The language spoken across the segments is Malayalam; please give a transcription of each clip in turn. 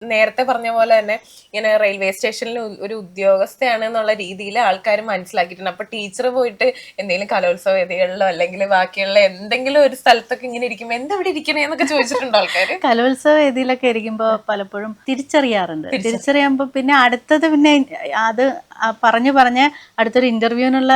നേരത്തെ പറഞ്ഞ പോലെ തന്നെ ഇങ്ങനെ റെയിൽവേ സ്റ്റേഷനിൽ ഒരു ഉദ്യോഗസ്ഥയാണ് എന്നുള്ള രീതിയിൽ ആൾക്കാർ മനസ്സിലാക്കിയിട്ടുണ്ട്. അപ്പൊ ടീച്ചർ പോയിട്ട് എന്തെങ്കിലും കലോത്സവ വേദികളിലോ അല്ലെങ്കിൽ ബാക്കിയുള്ള എന്തെങ്കിലും ഒരു സ്ഥലത്തൊക്കെ ഇങ്ങനെ ഇരിക്കുമ്പോ എന്താ ഇവിടെ ഇരിക്കണേ എന്നൊക്കെ ചോദിച്ചിട്ടുണ്ടോ ആൾക്കാര്? കലോത്സവ വേദിയിലൊക്കെ ഇരിക്കുമ്പോൾ പലപ്പോഴും തിരിച്ചറിയാറുണ്ട്. തിരിച്ചറിയുമ്പോൾ പിന്നെ അടുത്തത് പിന്നെ അത് പറഞ്ഞ് അടുത്തൊരു ഇന്റർവ്യൂവിനുള്ള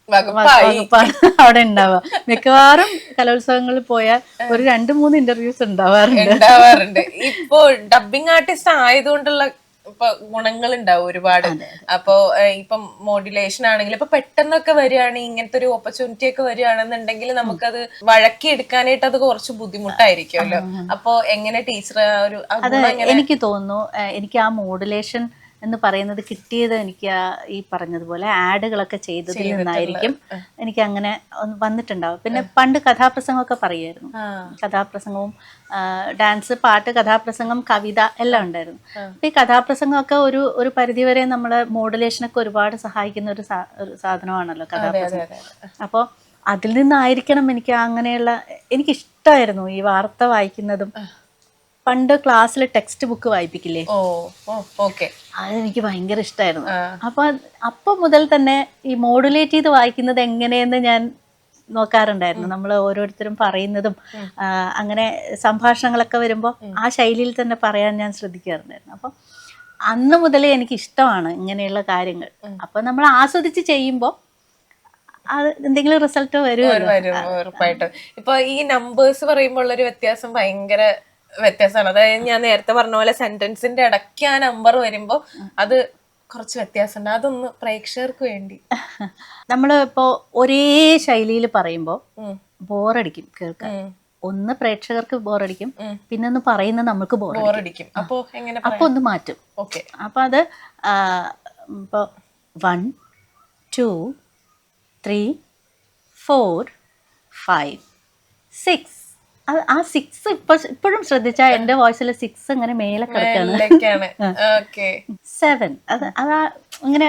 വകുപ്പാണ് അവിടെ ഉണ്ടാവുക. മിക്കവാറും കലോത്സവങ്ങളിൽ പോയാൽ ഒരു 2-3 ഇന്റർവ്യൂസ് ഉണ്ടാവാറുണ്ട്. ഇപ്പൊ ഡബിങ് ആർട്ടിസ്റ്റ് ആയതുകൊണ്ടുള്ള ഇപ്പൊ ഗുണങ്ങൾ ഉണ്ടാവും ഒരുപാട്. അപ്പൊ ഇപ്പം മോഡുലേഷൻ ആണെങ്കിൽ ഇപ്പൊ പെട്ടെന്നൊക്കെ വരികയാണെങ്കിൽ ഇങ്ങനത്തെ ഒരു ഓപ്പർച്യൂണിറ്റി ഒക്കെ വരികയാണെന്നുണ്ടെങ്കിൽ നമുക്കത് വഴക്കി എടുക്കാനായിട്ട് അത് കുറച്ച് ബുദ്ധിമുട്ടായിരിക്കുമല്ലോ. അപ്പൊ എങ്ങനെ ടീച്ചർ ഒരു എനിക്ക് തോന്നുന്നു. എനിക്ക് ആ മോഡുലേഷൻ എന്ന് പറയുന്നത് കിട്ടിയത് എനിക്ക് ഈ പറഞ്ഞതുപോലെ ആഡുകളൊക്കെ ചെയ്തതിൽ നിന്നായിരിക്കും എനിക്ക് അങ്ങനെ വന്നിട്ടുണ്ടാവും. പിന്നെ പണ്ട് കഥാപ്രസംഗമൊക്കെ പറയുമായിരുന്നു. കഥാപ്രസംഗവും ഡാൻസ്, പാട്ട്, കഥാപ്രസംഗം, കവിത എല്ലാം ഉണ്ടായിരുന്നു. അപ്പം ഈ കഥാപ്രസംഗമൊക്കെ ഒരു പരിധിവരെ നമ്മളെ മോഡുലേഷനൊക്കെ ഒരുപാട് സഹായിക്കുന്ന ഒരു സാധനമാണല്ലോ കഥാപ്രസംഗം. അപ്പോൾ അതിൽ നിന്നായിരിക്കണം എനിക്ക് അങ്ങനെയുള്ള എനിക്കിഷ്ടമായിരുന്നു ഈ വാർത്ത വായിക്കുന്നതും. പണ്ട് ക്ലാസ്സിൽ ടെക്സ്റ്റ് ബുക്ക് വായിപ്പിക്കില്ലേ, അതെനിക്ക് ഭയങ്കര ഇഷ്ടമായിരുന്നു. അപ്പൊ മുതൽ തന്നെ ഈ മോഡുലേറ്റ് ചെയ്ത് വായിക്കുന്നത് എങ്ങനെയെന്ന് ഞാൻ നോക്കാറുണ്ടായിരുന്നു. നമ്മൾ ഓരോരുത്തരും പറയുന്നതും അങ്ങനെ സംഭാഷണങ്ങളൊക്കെ വരുമ്പോൾ ആ ശൈലിയിൽ തന്നെ പറയാൻ ഞാൻ ശ്രദ്ധിക്കാറുണ്ടായിരുന്നു. അപ്പം അന്ന് മുതലേ എനിക്ക് ഇഷ്ടമാണ് ഇങ്ങനെയുള്ള കാര്യങ്ങൾ. അപ്പൊ നമ്മൾ ആസ്വദിച്ച് ചെയ്യുമ്പോൾ അത് എന്തെങ്കിലും റിസൾട്ട് വരുമല്ലോ. ഉറപ്പായിട്ടും. ഇപ്പൊ ഈ നമ്പേഴ്സ് പറയുമ്പോൾ ഉള്ളൊരു വ്യത്യാസം ഭയങ്കര വ്യത്യാസമാണ്. അതായത് ഞാൻ നേരത്തെ പറഞ്ഞ പോലെ സെന്റൻസിന്റെ ഇടയ്ക്ക് ആ നമ്പർ വരുമ്പോ അത് കുറച്ച് വ്യത്യാസമുണ്ട്. അതൊന്ന് പ്രേക്ഷകർക്ക് വേണ്ടി. നമ്മൾ ഇപ്പോ ഒരേ ശൈലിയിൽ പറയുമ്പോൾ ബോറടിക്കും കേൾക്കാൻ. ഒന്ന് പ്രേക്ഷകർക്ക് ബോറടിക്കും, പിന്നെ ഒന്ന് പറയുന്നത് നമുക്ക് ബോറടിക്കും. അപ്പൊ ഒന്ന് മാറ്റും. അപ്പൊ അത് ഇപ്പൊ 1 2 3 4 5 6 ആ 6 ഇപ്പോഴും ശ്രദ്ധിച്ചാൽ എന്റെ വോയിസിൽ 6 ഇങ്ങനെ മേലെ കിടക്കാണ്. 7 അതാ ഇങ്ങനെ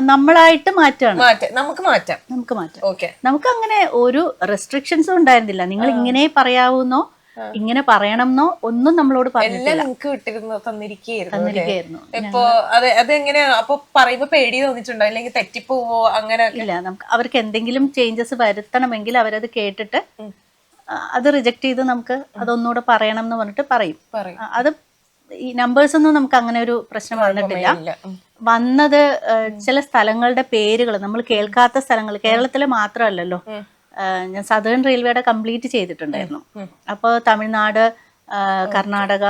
നമ്മളായിട്ട് മാറ്റാണ്. നമുക്ക് മാറ്റാം. നമുക്ക് അങ്ങനെ ഒരു റെസ്ട്രിക്ഷൻസും ഉണ്ടായിരുന്നില്ല. നിങ്ങൾ ഇങ്ങനെ പറയാവുന്നോ, ഇങ്ങനെ പറയണമെന്നോ ഒന്നും നമ്മളോട് പറഞ്ഞിട്ടില്ല. തന്നിരിക്കുകയായിരുന്നു. ഇപ്പൊ അതെങ്ങനെയാ അപ്പൊ പറയുമ്പോ പേടി തോന്നിട്ടുണ്ടോ, അല്ലെങ്കിൽ തെറ്റിപ്പോവോ? അങ്ങനെ ഇല്ല. നമുക്ക് അവർക്ക് എന്തെങ്കിലും ചേഞ്ചസ് വരുത്തണമെങ്കിൽ അവരത് കേട്ടിട്ട് അത് റിജക്ട് ചെയ്ത് നമുക്ക് അതൊന്നുകൂടെ പറയണം എന്ന് പറഞ്ഞിട്ട് പറയും. അത് ഈ നമ്പേഴ്സ് ഒന്നും നമുക്ക് അങ്ങനെ ഒരു പ്രശ്നം വന്നിട്ടില്ല. വന്നത് ചില സ്ഥലങ്ങളുടെ പേരുകൾ നമ്മൾ കേൾക്കാത്ത സ്ഥലങ്ങൾ, കേരളത്തിലെ മാത്രമല്ലല്ലോ. ഞാൻ സദേൺ റെയിൽവേയുടെ കംപ്ലീറ്റ് ചെയ്തിട്ടുണ്ടായിരുന്നു. അപ്പോൾ തമിഴ്നാട്, കർണാടക,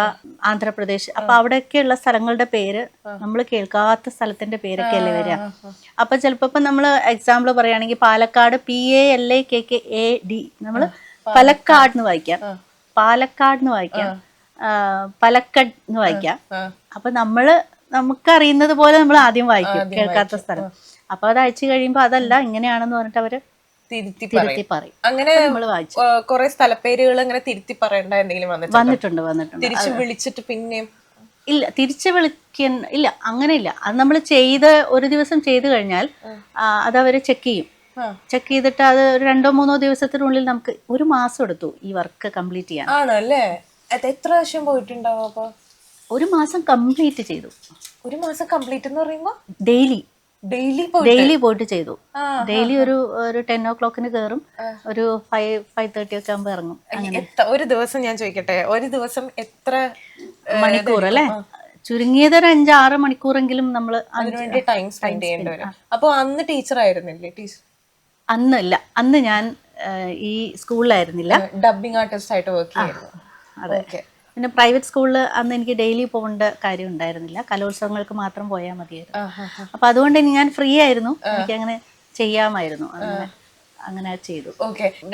ആന്ധ്രാപ്രദേശ്, അപ്പൊ അവിടെയൊക്കെയുള്ള സ്ഥലങ്ങളുടെ പേര് നമ്മൾ കേൾക്കാത്ത സ്ഥലത്തിന്റെ പേരൊക്കെ അല്ലേ വരിക. അപ്പൊ ചിലപ്പോ ഇപ്പൊ നമ്മൾ എക്സാമ്പിൾ പറയുകയാണെങ്കിൽ പാലക്കാട് PALAKKAD നമ്മൾ പാലക്കാട് എന്ന് വായിക്കാം, പാലക്കാട് എന്ന് വായിക്കാം, പലക്കഡ് എന്ന് വായിക്കാം. അപ്പൊ നമുക്കറിയുന്നത് പോലെ നമ്മൾ ആദ്യം വായിക്കും കേൾക്കാത്ത സ്ഥലം. അപ്പൊ അത് അയച്ചു കഴിയുമ്പോ അതല്ല ഇങ്ങനെയാണെന്ന് പറഞ്ഞിട്ട് അവര് തിരുത്തി പറയും. അങ്ങനെ നമ്മൾ വായിച്ചു കുറെ സ്ഥലപ്പേരുകൾ അങ്ങനെ തിരുത്തി പറയേണ്ട എന്തെങ്കിലും വന്നിട്ടുണ്ട്. തിരിച്ചു വിളിച്ചിട്ട് പിന്നെയും ഇല്ല, തിരിച്ചു വിളിക്കാൻ ഇല്ല, അങ്ങനെ ഇല്ല. അത് നമ്മൾ ഒരു ദിവസം ചെയ്ത് കഴിഞ്ഞാൽ അതവര് ചെക്ക് ചെയ്യും. ചെക്ക് ചെയ്തിട്ട് അത് 2-3 ദിവസത്തിനുള്ളിൽ നമുക്ക് 1 മാസം എടുത്തു ഈ വർക്ക് കംപ്ലീറ്റ് ചെയ്യാൻ. ആണല്ലേ? എത്ര വർഷം പോയിട്ടുണ്ടാവും? അപ്പൊ 1 മാസം കംപ്ലീറ്റ് ചെയ്തു. 1 മാസം കംപ്ലീറ്റ് എന്ന് പറയുമ്പോ ഡെയിലി പോയിട്ട് ചെയ്തു. ഡെയിലി ഒരു 10 o'clock കയറും, ഒരു 5:30 ഒക്കെ ആകുമ്പോ ഇറങ്ങും. ഒരു ദിവസം ഞാൻ ചോദിക്കട്ടെ, ഒരു ദിവസം എത്ര മണിക്കൂർ അല്ലേ? ചുരുങ്ങിയത് ഒരു 5-6 മണിക്കൂറെങ്കിലും നമ്മൾ അതിനുവേണ്ടി ടൈം സ്പെൻഡ് ചെയ്യേണ്ടി വരും. അപ്പൊ അന്ന് ടീച്ചർ ആയിരുന്നില്ലേ? അന്ന് ഞാൻ ഈ സ്കൂളിലായിരുന്നില്ല, ഡബിങ് ആർട്ടിസ്റ്റ് ആയിട്ട് വർക്ക് ചെയ്യായിരുന്നു. അതെ. പിന്നെ പ്രൈവറ്റ് സ്കൂളിൽ അന്ന് എനിക്ക് ഡെയിലി പോകേണ്ട കാര്യം ഉണ്ടായിരുന്നില്ല, കലോത്സവങ്ങൾക്ക് മാത്രം പോയാൽ മതിയായിരുന്നു. അപ്പൊ അതുകൊണ്ട് ഞാൻ ഫ്രീ ആയിരുന്നു, എനിക്ക് അങ്ങനെ ചെയ്യാമായിരുന്നു. അങ്ങനെ ചെയ്തു.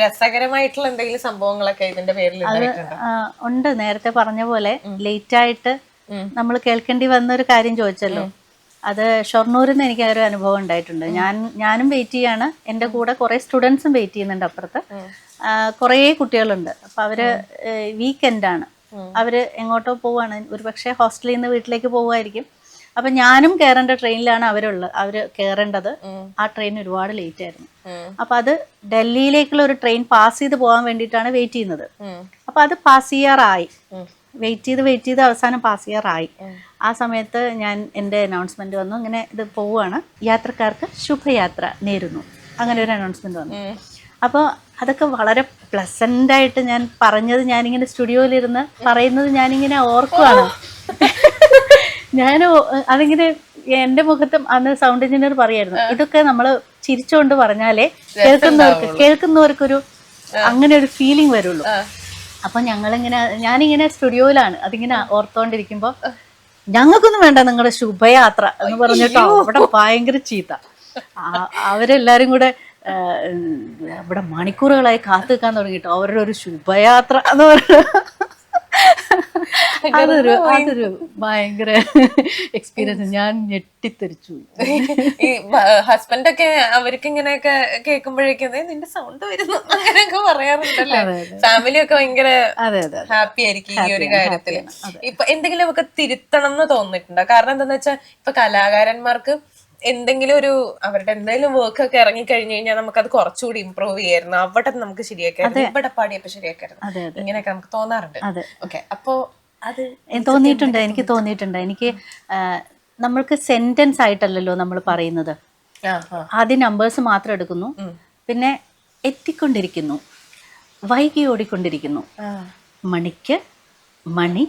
രസകരമായിട്ടുള്ള എന്തെങ്കിലും സംഭവങ്ങളൊക്കെ ഇതിന്റെ പേരിൽ ഉണ്ട്. നേരത്തെ പറഞ്ഞ പോലെ ലേറ്റ് ആയിട്ട് നമ്മൾ കേൾക്കേണ്ടി വന്ന ഒരു കാര്യം ചോദിച്ചല്ലോ, അത് ഷൊർണൂരിൽ നിന്ന് എനിക്ക് ഒരു അനുഭവം ഉണ്ടായിട്ടുണ്ട്. ഞാനും വെയിറ്റ് ചെയ്യാണ്, എൻ്റെ കൂടെ കുറെ സ്റ്റുഡൻസും വെയിറ്റ് ചെയ്യുന്നുണ്ട് അപ്പുറത്ത്. കുറേ കുട്ടികളുണ്ട്. അപ്പൊ അവര് വീക്കെൻഡാണ്, അവര് എങ്ങോട്ടോ പോവാണ്, ഒരു പക്ഷേ ഹോസ്റ്റലിൽ നിന്ന് വീട്ടിലേക്ക് പോവുമായിരിക്കും. അപ്പൊ ഞാനും കയറേണ്ട ട്രെയിനിലാണ് അവര് കയറേണ്ടത്. ആ ട്രെയിൻ ഒരുപാട് ലേറ്റ് ആയിരുന്നു. അപ്പൊ അത് ഡൽഹിയിലേക്കുള്ള ഒരു ട്രെയിൻ പാസ് ചെയ്ത് പോകാൻ വേണ്ടിയിട്ടാണ് വെയിറ്റ് ചെയ്യുന്നത്. അപ്പൊ അത് പാസ് ചെയ്യാറായി. വെയിറ്റ് ചെയ്ത് അവസാനം പാസ് ചെയ്യാറായി. ആ സമയത്ത് ഞാൻ എൻ്റെ അനൗൺസ്മെന്റ് വന്നു, ഇങ്ങനെ ഇത് പോവുകയാണ്, യാത്രക്കാർക്ക് ശുഭയാത്ര നേരുന്നു, അങ്ങനെ ഒരു അനൗൺസ്മെന്റ് വന്നു. അപ്പോൾ അതൊക്കെ വളരെ പ്ലസൻ്റായിട്ട് ഞാൻ പറഞ്ഞത്, ഞാനിങ്ങനെ സ്റ്റുഡിയോയിലിരുന്ന് പറയുന്നത് ഞാനിങ്ങനെ ഓർക്കുവാണ്. ഞാൻ അതിങ്ങനെ എൻ്റെ മുഖത്തും അന്ന് സൗണ്ട് എഞ്ചിനീയർ പറയായിരുന്നു, ഇതൊക്കെ നമ്മൾ ചിരിച്ചുകൊണ്ട് പറഞ്ഞാലേ കേൾക്കുന്നവർക്കൊരു അങ്ങനെ ഒരു ഫീലിംഗ് വരുള്ളൂ. അപ്പൊ ഞാനിങ്ങനെ സ്റ്റുഡിയോയിലാണ് അതിങ്ങനെ ഓർത്തോണ്ടിരിക്കുമ്പോ, ഞങ്ങൾക്കൊന്നും വേണ്ട നിങ്ങളുടെ ശുഭയാത്ര എന്ന് പറഞ്ഞിട്ടോ അവിടെ ഭയങ്കര ചീത്ത. അവരെല്ലാരും കൂടെ ഇവിടെ മണിക്കൂറുകളായി കാത്തു നിൽക്കാൻ തുടങ്ങിട്ടോ അവരുടെ ഒരു ശുഭയാത്ര എന്ന് പറഞ്ഞു. അതൊരു ഭയങ്കര എക്സ്പീരിയൻസ്. ഞാൻ ഞെട്ടിത്തെറിച്ചു. ഈ ഹസ്ബൻഡൊക്കെ അവർക്ക് ഇങ്ങനെയൊക്കെ കേൾക്കുമ്പോഴേക്കും നിന്റെ സൗണ്ട് വരുന്നു അങ്ങനെയൊക്കെ പറയാറുണ്ടല്ലേ. ഫാമിലി ഒക്കെ ഭയങ്കര ഹാപ്പി ആയിരിക്കും ഈ ഒരു കാര്യത്തില്. ഇപ്പൊ എന്തെങ്കിലും ഒക്കെ തിരുത്തണം എന്ന് തോന്നിയിട്ടുണ്ടോ? കാരണം എന്താന്ന് വെച്ചാൽ ഇപ്പൊ കലാകാരന്മാർക്ക് എന്തെങ്കിലും ഒരു അവരുടെ എന്തെങ്കിലും വർക്ക് ഒക്കെ ഇറങ്ങി കഴിഞ്ഞു കഴിഞ്ഞാൽ നമുക്കത് കുറച്ചുകൂടി ഇമ്പ്രൂവ് ചെയ്യായിരുന്നു, അവിടെ നമുക്ക് ശരിയാക്കായിരുന്നു, ഇവിടെ പാടിയപ്പോ ശരിയാക്കായിരുന്നു, ഇങ്ങനെയൊക്കെ നമുക്ക് തോന്നാറുണ്ട്. ഓക്കെ, അപ്പോ അത് എനിക്ക് തോന്നിയിട്ടുണ്ട്. എനിക്ക് നമ്മൾക്ക് സെന്റൻസ് ആയിട്ടല്ലല്ലോ നമ്മൾ പറയുന്നത്. ആദ്യം നമ്പേഴ്സ് മാത്രം എടുക്കുന്നു, പിന്നെ എത്തിക്കൊണ്ടിരിക്കുന്നു, വൈകി ഓടിക്കൊണ്ടിരിക്കുന്നു, മണിക്ക് മണി,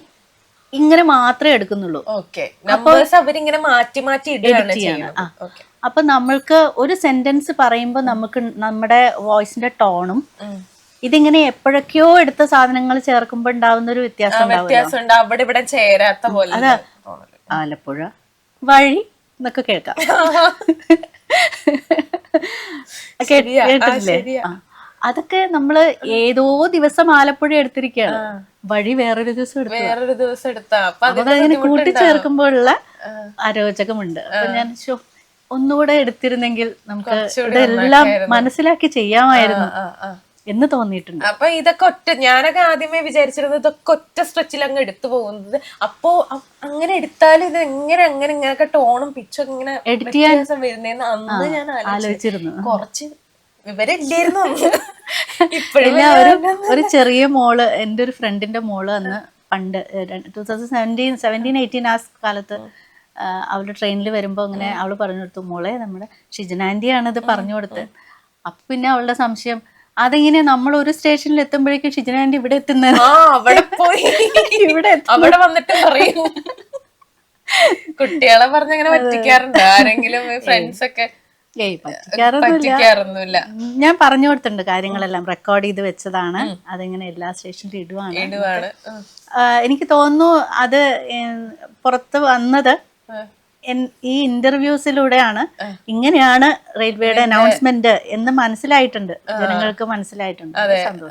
ഇങ്ങനെ മാത്രമേ എടുക്കുന്നുള്ളൂ. അവരിങ്ങനെ മാറ്റി മാറ്റി അപ്പൊ നമ്മൾക്ക് ഒരു സെന്റൻസ് പറയുമ്പോൾ നമുക്ക് നമ്മുടെ വോയിസിന്റെ ടോണും ഇതിങ്ങനെ എപ്പോഴൊക്കെയോ എടുത്ത സാധനങ്ങൾ ചേർക്കുമ്പോ ഉണ്ടാവുന്ന ഒരു വ്യത്യാസം അവിടെ ഇവിടെ ചേരാത്ത പോലെ. അതാ ആലപ്പുഴ വഴി എന്നൊക്കെ കേൾക്കാം. കേട്ടില്ലേ? അതൊക്കെ നമ്മള് ഏതോ ദിവസം ആലപ്പുഴ എടുത്തിരിക്കുകയാണ്, വഴി വേറൊരു ദിവസം എടുത്താ അപ്പൊ അതിങ്ങനെ കൂട്ടിച്ചേർക്കുമ്പോഴുള്ള അരോചകമുണ്ട്. അപ്പൊ ഞാൻ ഒന്നുകൂടെ എടുത്തിരുന്നെങ്കിൽ നമുക്ക് ഇതെല്ലാം മനസ്സിലാക്കി ചെയ്യാമായിരുന്നു എന്ന് തോന്നിയിട്ടുണ്ട്. അപ്പൊ ഇതൊക്കെ ഞാനൊക്കെ ആദ്യമേ വിചാരിച്ചിരുന്നത് ഇതൊക്കെ ഒറ്റ സ്ട്രെച്ചിൽ അങ്ങ് എടുത്തു പോകുന്നത്. അപ്പോ അങ്ങനെ എടുത്താൽ ഇത് എങ്ങനെ ഇങ്ങനെയൊക്കെ ടോണും പിച്ചും ഇങ്ങനെ എഡിറ്റ് ചെയ്യാൻ വരുന്നേന്ന് അന്ന് ഞാൻ ആലോചിച്ചിരുന്നു. കുറച്ച് വിവരമില്ലായിരുന്നു. ഒരു ചെറിയ മോള്, എൻ്റെ ഒരു ഫ്രണ്ടിന്റെ മോള് അന്ന് പണ്ട് 2017-18 ആ കാലത്ത് അവള് ട്രെയിനിൽ വരുമ്പോ ഇങ്ങനെ അവള് പറഞ്ഞു കൊടുത്തു, മോളെ നമ്മുടെ ഷിജനാൻഡിയാണ് ഇത് പറഞ്ഞു കൊടുത്തത്. അപ്പൊ പിന്നെ അവളുടെ സംശയം, അതെങ്ങനെ നമ്മൾ ഒരു സ്റ്റേഷനിൽ എത്തുമ്പോഴേക്കും ഷിജനാൻഡി ഇവിടെ എത്തുന്നത്, അവിടെ പോയി അവിടെ വന്നിട്ട് പറയും. കുട്ടികളെ പറഞ്ഞങ്ങനെ പറ്റിക്കാറുണ്ട് ആരെങ്കിലും, ഫ്രണ്ട്സ് ഒക്കെ? പറ്റിക്കാറൊന്നുമില്ല. ഞാൻ പറഞ്ഞു കൊടുത്തിട്ടുണ്ട് കാര്യങ്ങളെല്ലാം, റെക്കോർഡ് ചെയ്ത് വെച്ചതാണ്, അതിങ്ങനെ എല്ലാ സ്റ്റേഷനിലും ഇടുവാണ്. എനിക്ക് തോന്നുന്നു അത് പുറത്ത് വന്നത് ഈ ഇന്റർവ്യൂസിലൂടെയാണ്. ഇങ്ങനെയാണ് റെയിൽവേയുടെ അനൗൺസ്മെന്റ് എന്ന് മനസ്സിലായിട്ടുണ്ട്, ജനങ്ങൾക്ക് മനസ്സിലായിട്ടുണ്ട്. സന്തോഷം.